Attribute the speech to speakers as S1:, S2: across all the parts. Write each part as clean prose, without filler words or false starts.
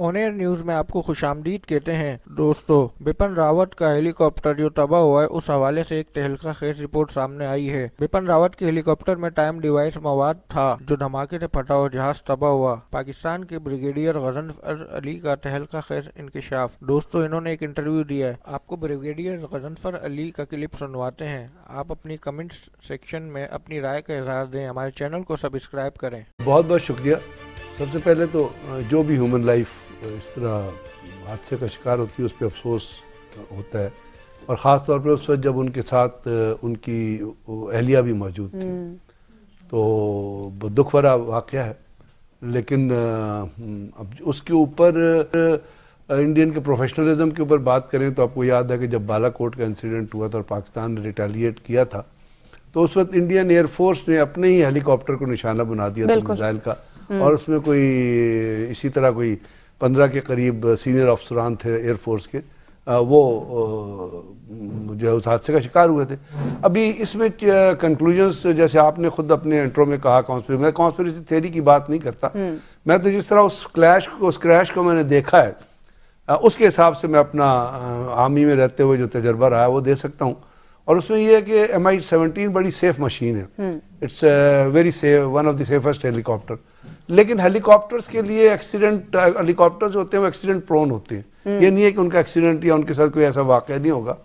S1: On air news में आपको खुशामदीद कहते हैं। दोस्तों, बिपिन रावत का हेलीकॉप्टर जो तबाह हुआ है, उस हवाले से एक तहलका खेज रिपोर्ट सामने आई है। बिपिन रावत के हेलीकॉप्टर में टाइम डिवाइस मवाद था जो धमाके से फटा और जहाज तबाह हुआ। पाकिस्तान के ब्रिगेडियर गजनफर अली का तहलका खेज इंकशाफ। दोस्तों, इन्होंने एक इंटरव्यू दिया है। आपको ब्रिगेडियर गजनफर अली का क्लिप सुनवाते हैं। आप अपनी कमेंट सेक्शन में अपनी राय का इजहार दें। हमारे चैनल को सब्सक्राइब करें।
S2: बहुत बहुत शुक्रिया। सबसे पहले तो जो भी ह्यूमन लाइफ इस तरह हादसे का शिकार होती है उस पर अफसोस होता है, और ख़ास तौर पर उस वक्त जब उनके साथ उनकी अहलिया भी मौजूद थी, तो दुख भरा वाक़या है। लेकिन अब उसके ऊपर इंडियन के प्रोफेशनलिज्म के ऊपर बात करें तो आपको याद है कि जब बालाकोट का इंसिडेंट हुआ था और पाकिस्तान ने रिटेलिएट किया था, तो उस वक्त इंडियन एयरफोर्स ने अपने ही हेलीकॉप्टर को निशाना बना दिया था मिसाइल का, और उसमें कोई इसी तरह कोई 15 के करीब सीनियर अफसरान थे एयरफोर्स के, वो जो है उस हादसे का शिकार हुए थे। अभी इसमें कंक्लूजन्स, जैसे आपने खुद अपने इंट्रो में कहा, मैं कॉन्स्पिरेसी थ्योरी की बात नहीं करता। मैं तो जिस तरह उस क्रैश को मैंने देखा है, उसके हिसाब से मैं अपना आर्मी में रहते हुए जो तजर्बा रहा है वो दे सकता हूँ। और उसमें ये है कि MI-17 बड़ी सेफ मशीन है। It's very safe, one of the safest helicopter. लेकिन हेलीकॉप्टर्स के लिए एक्सीडेंट, हेलीकॉप्टर्स होते हैं वो एक्सीडेंट प्रोन होते हैं। ये नहीं है कि उनका एक्सीडेंट या उनके साथ कोई ऐसा वाक़या नहीं होगा।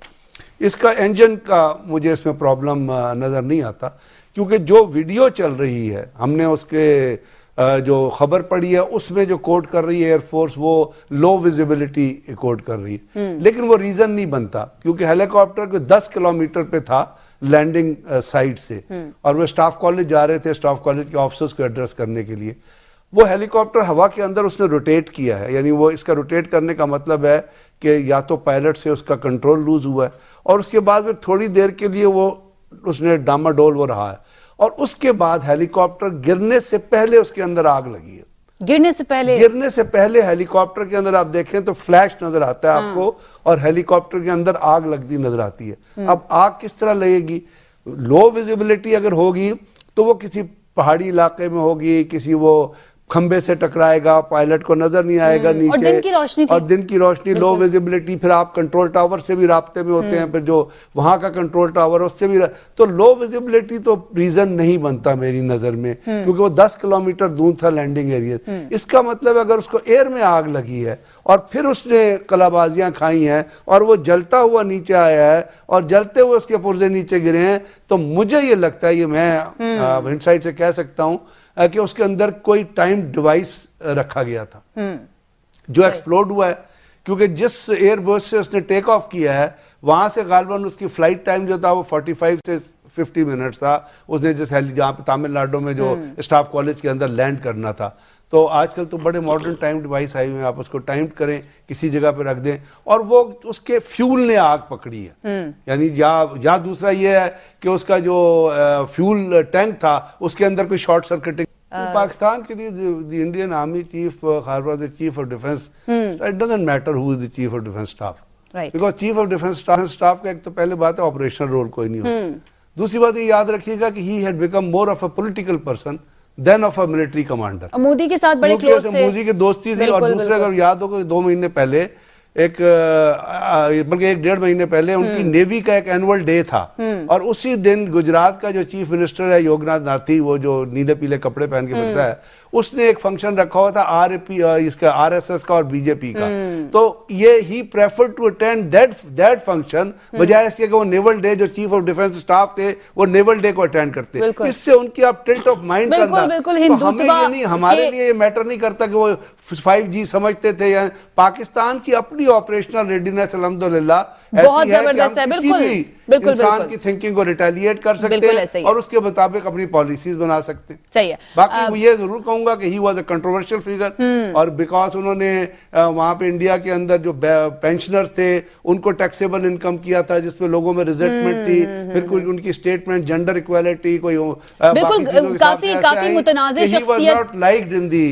S2: इसका इंजन का मुझे इसमें प्रॉब्लम नज़र नहीं आता, क्योंकि जो वीडियो चल रही है, हमने उसके जो खबर पड़ी है उसमें जो कोट कर रही है एयरफोर्स, वो लो विजिबिलिटी कोट कर रही है। लेकिन वो रीज़न नहीं बनता, क्योंकि हेलीकॉप्टर को 10 किलोमीटर पे था लैंडिंग साइट से, और वो स्टाफ कॉलेज जा रहे थे स्टाफ कॉलेज के ऑफिसर्स को एड्रेस करने के लिए। वो हेलीकॉप्टर हवा के अंदर उसने रोटेट किया है, यानी वो इसका रोटेट करने का मतलब है कि या तो पायलट से उसका कंट्रोल लूज हुआ है, और उसके बाद फिर थोड़ी देर के लिए वो उसने डामाडोल वो रहा है, और उसके बाद हेलीकॉप्टर गिरने से पहले उसके अंदर आग लगी है। गिरने से पहले हेलीकॉप्टर के अंदर आप देखें तो फ्लैश नजर आता है आपको, और हेलीकॉप्टर के अंदर आग लगती नजर आती है। अब आग किस तरह लगेगी? लो विजिबिलिटी अगर होगी तो वो किसी पहाड़ी इलाके में होगी, किसी वो खंबे से टकराएगा, पायलट को नजर नहीं आएगा नीचे, और दिन की रोशनी लो विजिबिलिटी, फिर आप कंट्रोल टावर से भी राब्ते में होते हैं, फिर जो वहां का कंट्रोल टावर उससे भी, तो लो विजिबिलिटी तो रीजन नहीं बनता मेरी नजर में, क्योंकि वो 10 किलोमीटर दूर था लैंडिंग एरिया। इसका मतलब अगर उसको एयर में आग लगी है और फिर उसने कलाबाजियां खाई हैं और वो जलता हुआ नीचे आया है और जलते हुए उसके पुर्जे नीचे गिरे हैं, तो मुझे ये लगता है, ये मैं इनसाइड से कह सकता हूं कि उसके अंदर कोई टाइम डिवाइस रखा गया था जो एक्सप्लोड हुआ है। क्योंकि जिस एयरबस से उसने टेक ऑफ किया है वहां से गालिबन उसकी फ्लाइट टाइम जो था वो 45 से 50 मिनट्स था। उसने जैसे जहाँ पे तमिलनाडु में जो स्टाफ कॉलेज के अंदर लैंड करना था, तो आजकल तो बड़े मॉडर्न टाइम डिवाइस आए हुए हैं, आप उसको टाइम करें, किसी जगह पे रख दें, और वो उसके फ्यूल ने आग पकड़ी है। यानी या दूसरा ये है कि उसका जो फ्यूल टैंक था उसके अंदर कोई शॉर्ट सर्किटिंग। पाकिस्तान के लिए द इंडियन आर्मी चीफ, खासतौर से chief of defence, it doesn't matter who is the chief of defence staff, because chief of defence staff का एक तो पहले बात है ऑपरेशनल रोल कोई नहीं होता। दूसरी बात ये याद रखिएगा कि he had become more of a political person then of a military commander.
S3: Modi के साथ बड़े क्लोज थे,
S2: मोदी की दोस्ती थी। और दूसरे अगर याद हो 2 महीने पहले बल्कि 1-1.5 महीने पहले उनकी नेवी का एक एनुअल डे था, और उसी दिन गुजरात का जो चीफ मिनिस्टर है योगनाथ नाथी, वो जो नीले पीले कपड़े पहन के फिरता है, उसने एक फंक्शन रखा हुआ था इसका RSS का और बीजेपी का। तो ये ही prefer to attend that function बजाय इसके कि वो नेवल डे, जो चीफ ऑफ डिफेंस स्टाफ थे वो नेवल डे को अटेंड करते। इससे उनकी आप टिल्ट ऑफ माइंड हमारे लिए ये मैटर नहीं करता कि वो 5G समझते थे, या पाकिस्तान की अपनी ऑपरेशनल रेडीनेस अल्हम्दुलिल्लाह ऐसी है कि हम किसी भी इंसान की थिंकिंग को रिटेलिएट कर सकते हैं और उसके मुताबिक अपनी पॉलिसीज बना सकते हैं।
S3: सही है।
S2: बाकी वो ये जरूर कहूंगा कि he was a controversial figure, और बिकॉज उन्होंने वहां पे इंडिया के अंदर जो पेंशनर्स थे उनको टैक्सेबल इनकम किया था, जिसमें लोगों में रिजेंटमेंट थी, फिर कोई उनकी स्टेटमेंट जेंडर इक्वालिटी कोई
S3: काफी मुतनाज़िर शख्सियत
S2: लाइक्ड इन दी